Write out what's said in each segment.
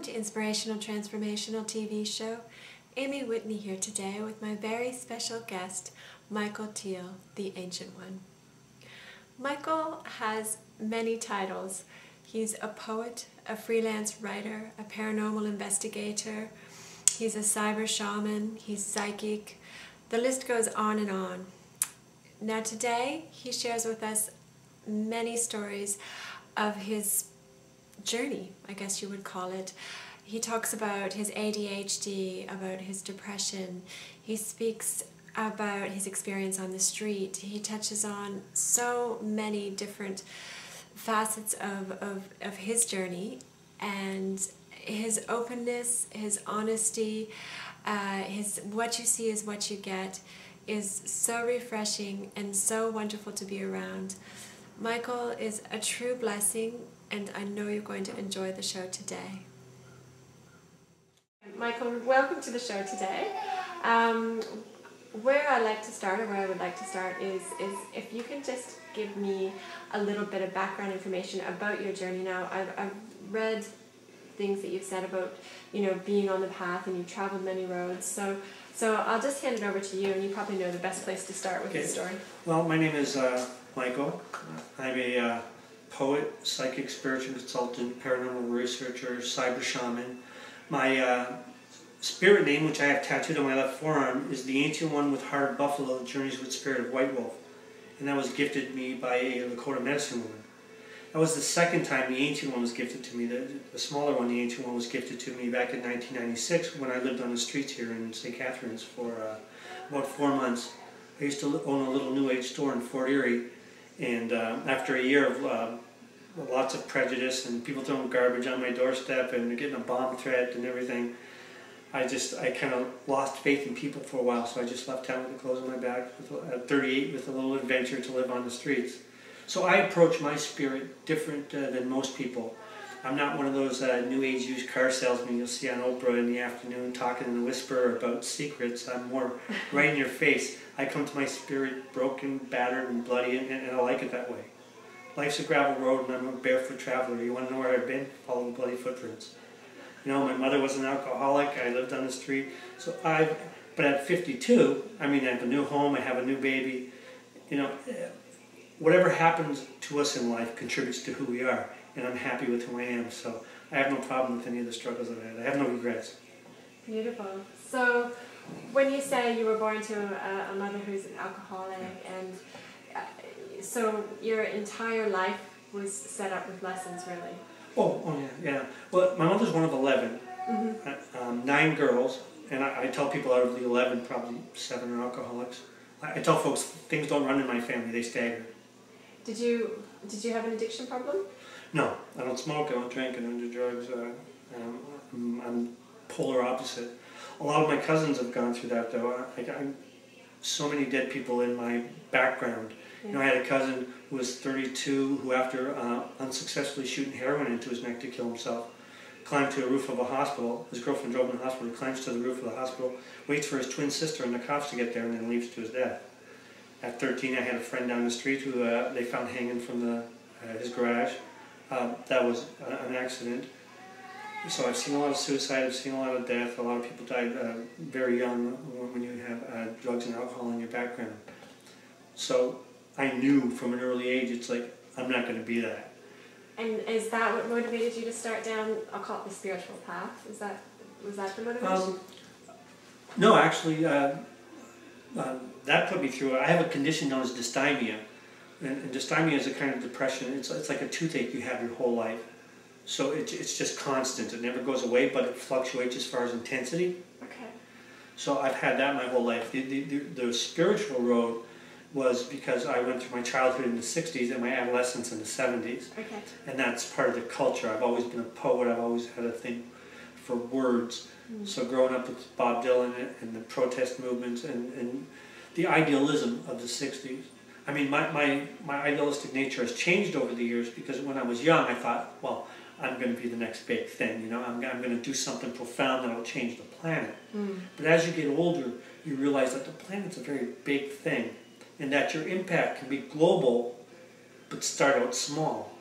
Welcome to Inspirational Transformational TV show. Amy Whitney here today with my very special guest, Micheal Teal, the Ancient One. Micheal has many titles. He's a poet, a freelance writer, a paranormal investigator. He's a cyber shaman, he's psychic. The list goes on and on. Now today, he shares with us many stories of his journey, I guess you would call it. He talks about his ADHD, about his depression. He speaks about his experience on the street. He touches on so many different facets of his journey, and his openness, his honesty, his what you see is what you get is so refreshing and so wonderful to be around. Micheal is a true blessing, and I know you're going to enjoy the show today. Micheal, welcome to the show today. Where I like to start, or where I would like to start, is if you can just give me a little bit of background information about your journey. Now, I've read things that you've said about, being on the path, and you've traveled many roads. So I'll just hand it over to you, and you probably know the best place to start with this story. Well, my name is Micheal. I'm a poet, psychic, spiritual consultant, paranormal researcher, cyber shaman. My spirit name, which I have tattooed on my left forearm, is the Ancient One with Heart of Buffalo, Journeys with Spirit of White Wolf. And that was gifted me by a Lakota medicine woman. That was the second time the Ancient One was gifted to me. The smaller one, the Ancient One, was gifted to me back in 1996 when I lived on the streets here in St. Catharines for about 4 months. I used to own a little New Age store in Fort Erie, and after a year of lots of prejudice and people throwing garbage on my doorstep and getting a bomb threat and everything, I kind of lost faith in people for a while, so I just left town with the clothes on my back at 38 with a little adventure to live on the streets. So I approach my spirit different than most people. I'm not one of those New Age used car salesmen you'll see on Oprah in the afternoon talking in a whisper about secrets. I'm more right in your face. I come to my spirit broken, battered, and bloody, and I like it that way. Life's a gravel road, and I'm a barefoot traveler. You want to know where I've been? Follow the bloody footprints. My mother was an alcoholic. I lived on the street. But at 52, I have a new home. I have a new baby. Whatever happens to us in life contributes to who we are, and I'm happy with who I am. So I have no problem with any of the struggles I've had. I have no regrets. Beautiful. So when you say you were born to a mother who's an alcoholic, and so your entire life was set up with lessons, really? Oh yeah. Well, my mother's one of 11, 9 girls, and I tell people out of the 11, probably 7 are alcoholics. I tell folks things don't run in my family; they stagger. Did you have an addiction problem? No, I don't smoke. I don't drink. I don't do drugs. I'm polar opposite. A lot of my cousins have gone through that, though. I'm so many dead people in my background. Yeah. I had a cousin who was 32 who, after unsuccessfully shooting heroin into his neck to kill himself, climbed to a roof of a hospital. His girlfriend drove him to the hospital. He climbs to the roof of the hospital, waits for his twin sister and the cops to get there, and then leaves to his death. At 13, I had a friend down the street who they found hanging from his garage. That was an accident. So I've seen a lot of suicide, I've seen a lot of death. A lot of people died very young when you have drugs and alcohol in your background. So I knew from an early age, it's like, I'm not going to be that. And is that what motivated you to start down, I'll call it the spiritual path? Was that the motivation? No, actually, that put me through it. I have a condition known as dysthymia. And dysthymia is a kind of depression. It's like a toothache you have your whole life. So it's just constant. It never goes away, but it fluctuates as far as intensity. Okay. So I've had that my whole life. The spiritual road was because I went through my childhood in the 60s and my adolescence in the 70s. Okay. And that's part of the culture. I've always been a poet. I've always had a thing for words. So growing up with Bob Dylan and the protest movements and the idealism of the 60s. My idealistic nature has changed over the years, because when I was young I thought, well, I'm going to be the next big thing. I'm going to do something profound that will change the planet. But as you get older, you realize that the planet's a very big thing, and that your impact can be global, but start out small.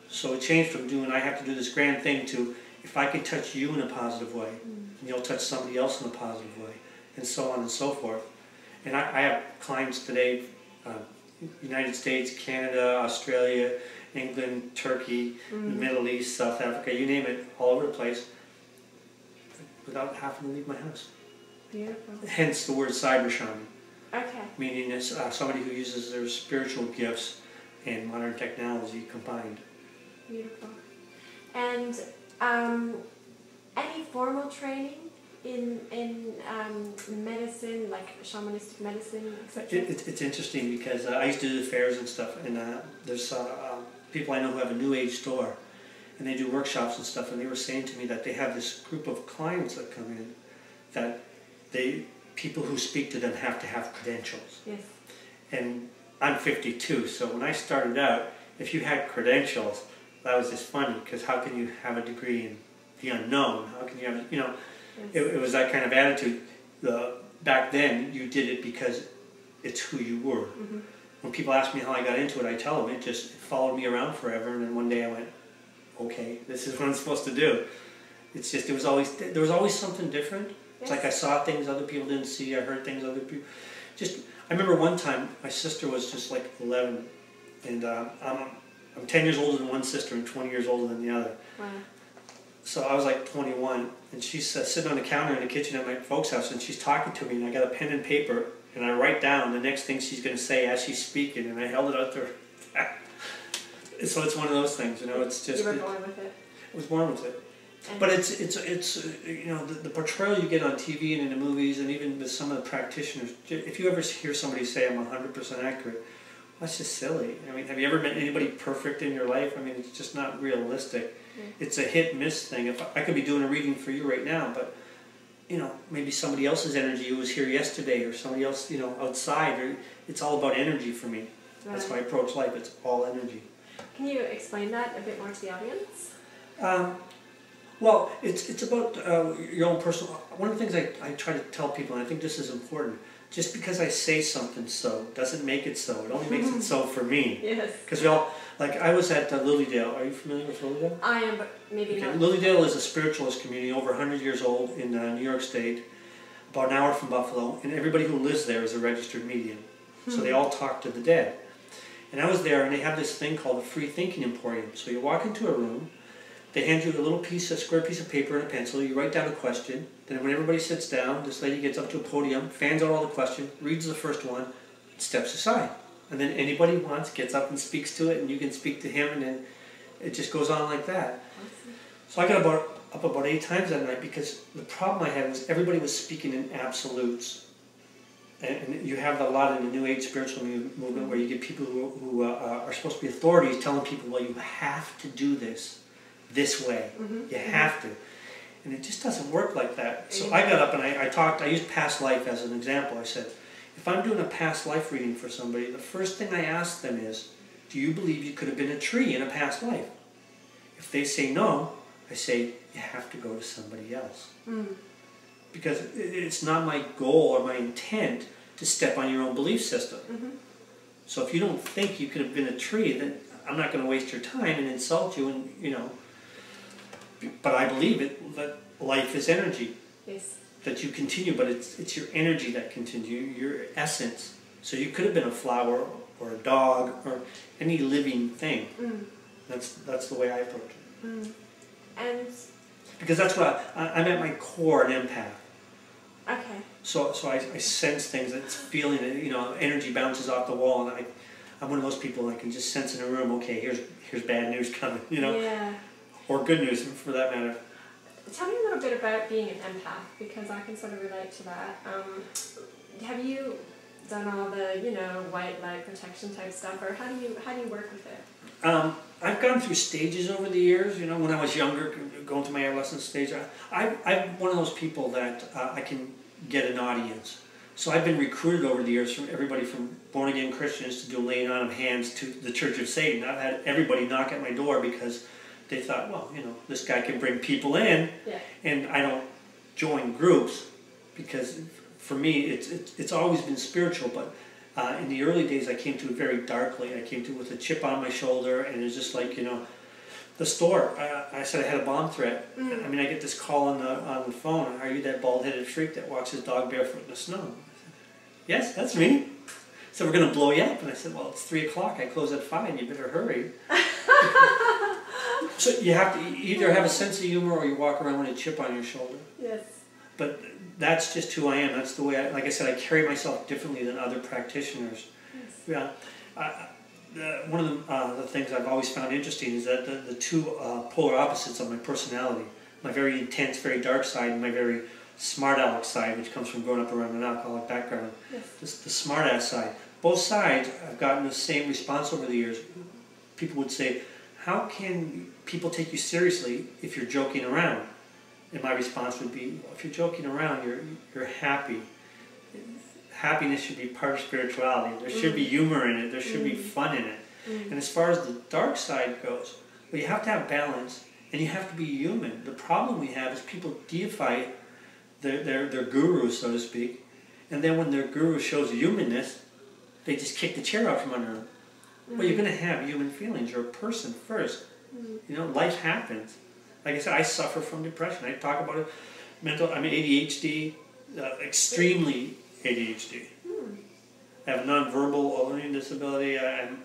So it changed from I have to do this grand thing to, if I can touch you in a positive way, and you'll touch somebody else in a positive way, and so on and so forth. And I have clients today, United States, Canada, Australia, England, Turkey, the Middle East, South Africa, you name it, all over the place, without having to leave my house. Beautiful. Hence the word cyber shaman. Okay. Meaning it's somebody who uses their spiritual gifts and modern technology combined. Beautiful. And any formal training in medicine, like shamanistic medicine, etc.? It's interesting because I used to do the fairs and stuff, and there's people I know who have a New Age store, and they do workshops and stuff, and they were saying to me that they have this group of clients that come in that people who speak to them have to have credentials. Yes. And I'm 52, so when I started out, if you had credentials, that was just funny, because how can you have a degree in the unknown? How can you have, you know, Yes. it was that kind of attitude. Back then, you did it because it's who you were. When people ask me how I got into it, I tell them it just followed me around forever, and then one day I went, okay, this is what I'm supposed to do. It's just, there was always something different. Yes. It's like I saw things other people didn't see, I heard things other people, I remember one time, my sister was just like 11, and I'm 10 years older than one sister and 20 years older than the other. Wow. So I was like 21, and she's sitting on the counter in the kitchen at my folks' house, and she's talking to me, and I got a pen and paper, and I write down the next thing she's going to say as she's speaking, and I held it out to her. So it's one of those things, you know, it's just... You were born with it. I was born with it. But it's you know, the portrayal you get on TV and in the movies, and even with some of the practitioners, if you ever hear somebody say I'm 100% accurate, that's just silly. I mean, have you ever met anybody perfect in your life? I mean, it's just not realistic. It's a hit-miss thing. If I could be doing a reading for you right now, but, you know, maybe somebody else's energy who was here yesterday, or somebody else, you know, outside, or it's all about energy for me. Right. That's how I approach life. It's all energy. Can you explain that a bit more to the audience? Well, it's about your own personal... One of the things I try to tell people, and I think this is important, just because I say something so doesn't make it so. It only makes it so for me. Yes. Because we all... Like, I was at Lilydale. Are you familiar with Lilydale? I am, but maybe not. Lilydale is a spiritualist community, over 100 years old, in New York State, about an hour from Buffalo, and everybody who lives there is a registered medium. So they all talk to the dead. And I was there, and they have this thing called a free thinking emporium. So you walk into a room, they hand you a little square piece of paper and a pencil, you write down a question, then when everybody sits down, this lady gets up to a podium, fans out all the questions, reads the first one, steps aside. And then anybody who wants gets up and speaks to it, and you can speak to him, and then it just goes on like that. So I got up about 8 times that night, because the problem I had was everybody was speaking in absolutes. And you have a lot in the New Age spiritual movement where you get people who are supposed to be authorities telling people, well, you have to do this way. You have to. And it just doesn't work like that. So I got up and I used past life as an example. I said, if I'm doing a past life reading for somebody, the first thing I ask them is, do you believe you could have been a tree in a past life? If they say no, I say, you have to go to somebody else. Because it's not my goal or my intent to step on your own belief system. So if you don't think you could have been a tree, then I'm not going to waste your time and insult you, and, you know. But I believe it, that life is energy. Yes. That you continue, but it's your energy that continues, your essence. So you could have been a flower or a dog or any living thing. That's the way I approach it. And because that's what I'm at my core an empath. Okay. So I sense things. It's feeling it. You know, energy bounces off the wall, and I'm one of those people I can just sense in a room. Okay, here's bad news coming. You know. Yeah. Or good news, for that matter. Tell me a little bit about being an empath, because I can sort of relate to that. Have you done all the, you know, white light protection type stuff, or how do you work with it? I've gone through stages over the years. You know, when I was younger, going through my adolescent stage, I'm one of those people that I can get an audience. So I've been recruited over the years from everybody from born-again Christians to do laying on of hands to the Church of Satan. I've had everybody knock at my door because they thought, well, you know, this guy can bring people in, and I don't join groups, because for me it's always been spiritual. But in the early days I came to it very darkly. I came to it with a chip on my shoulder, and it's just like, you know, the store. I said I had a bomb threat. I mean, I get this call on the phone. Are you that bald-headed freak that walks his dog barefoot in the snow? I said, yes, that's me. So we're going to blow you up. And I said, well, it's 3 o'clock. I close at 5. You better hurry. So you have to either have a sense of humor or you walk around with a chip on your shoulder. Yes. But that's just who I am. That's the way, like I said, I carry myself differently than other practitioners. Yes. Yeah. One of the things I've always found interesting is that the two polar opposites of my personality, my very intense, very dark side, and my very smart aleck side, which comes from growing up around an alcoholic background. Yes. The smart ass side. Both sides, I've gotten the same response over the years. People would say, how can people take you seriously if you're joking around? And my response would be, well, if you're joking around, you're happy. Happiness should be part of spirituality. There should be humor in it. There should be fun in it. And as far as the dark side goes, well, you have to have balance and you have to be human. The problem we have is people deify their guru, so to speak, and then when their guru shows humanness, they just kick the chair out from under them. Well, you're going to have human feelings. You're a person first. You know, life happens. Like I said, I suffer from depression. I talk about it. I'm ADHD, extremely ADHD. I have nonverbal learning disability. I'm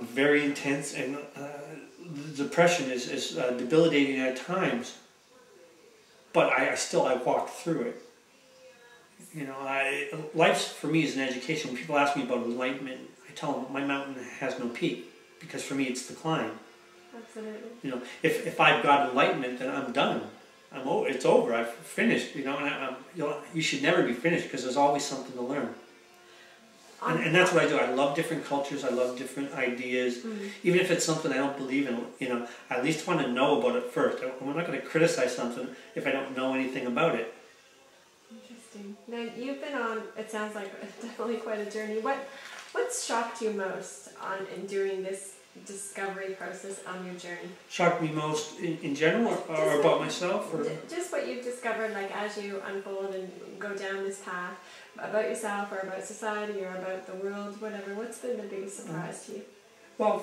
very intense, and the depression is debilitating at times. But I walk through it. You know, life for me is an education. When people ask me about enlightenment, I tell them my mountain has no peak, because for me it's the climb. Absolutely. You know, if I've got enlightenment, then I'm done. It's over. I've finished. You know, and you should never be finished, because there's always something to learn. And that's what I do. I love different cultures. I love different ideas. Even if it's something I don't believe in, you know, I at least want to know about it first. I'm not going to criticize something if I don't know anything about it. Interesting. Now, you've been on, it sounds like, definitely quite a journey. What's shocked you most in doing this discovery process on your journey? Shocked me most in general, or about myself? Or? Just what you've discovered, like, as you unfold and go down this path, about yourself or about society or about the world, whatever. What's been the biggest surprise to you? Well,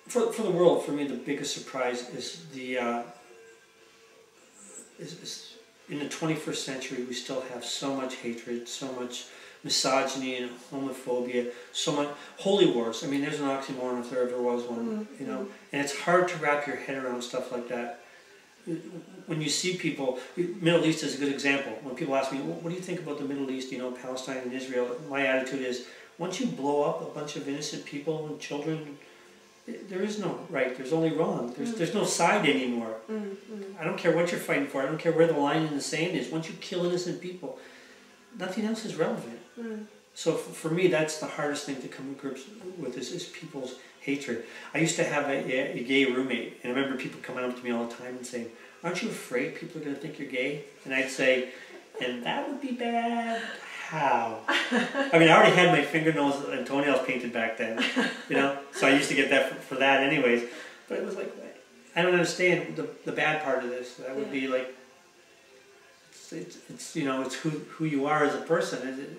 for the world, for me, the biggest surprise is is in the 21st century, we still have so much hatred, so much misogyny and homophobia, so much holy wars. I mean, there's an oxymoron if there ever was one, you know. And it's hard to wrap your head around stuff like that. When you see people, Middle East is a good example. When people ask me, what do you think about the Middle East, you know, Palestine and Israel? My attitude is, once you blow up a bunch of innocent people and children, there is no right, there's only wrong. There's no side anymore. I don't care what you're fighting for. I don't care where the line in the sand is. Once you kill innocent people, nothing else is relevant. So for me, that's the hardest thing to come to grips with is people's hatred. I used to have a gay roommate, and I remember people coming up to me all the time and saying, aren't you afraid people are going to think you're gay? And I'd say, and that would be bad? How? I mean, I already had my fingernails and toenails painted back then, you know, so I used to get that for that anyways. But it was like, I don't understand the bad part of this. That would be like, it's you know, it's who you are as a person. It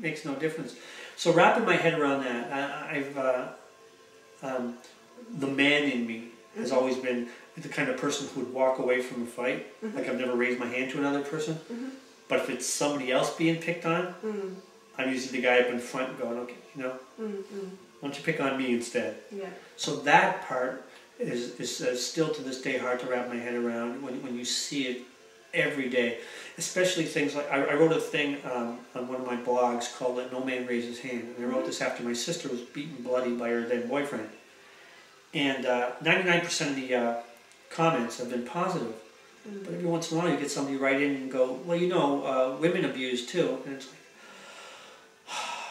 makes no difference. So wrapping my head around that, the man in me has always been the kind of person who would walk away from a fight. Like, I've never raised my hand to another person. But if it's somebody else being picked on, I'm usually the guy up in front going, okay, you know, why don't you pick on me instead? Yeah. So that part is still to this day hard to wrap my head around when you see it every day. Especially things like, I wrote a thing on one of my blogs called Let No Man Raise His Hand. And I wrote this after my sister was beaten bloody by her then boyfriend. And 99% of the comments have been positive. But every once in a while you get somebody write in and go, well, you know, women abuse too. And it's like,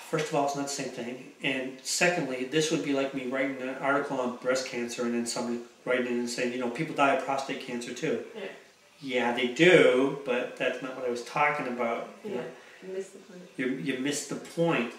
first of all, it's not the same thing. And secondly, this would be like me writing an article on breast cancer and then somebody writing in and saying, you know, people die of prostate cancer too. Yeah. Yeah, they do, but that's not what I was talking about. Yeah, you missed the point. You missed the point.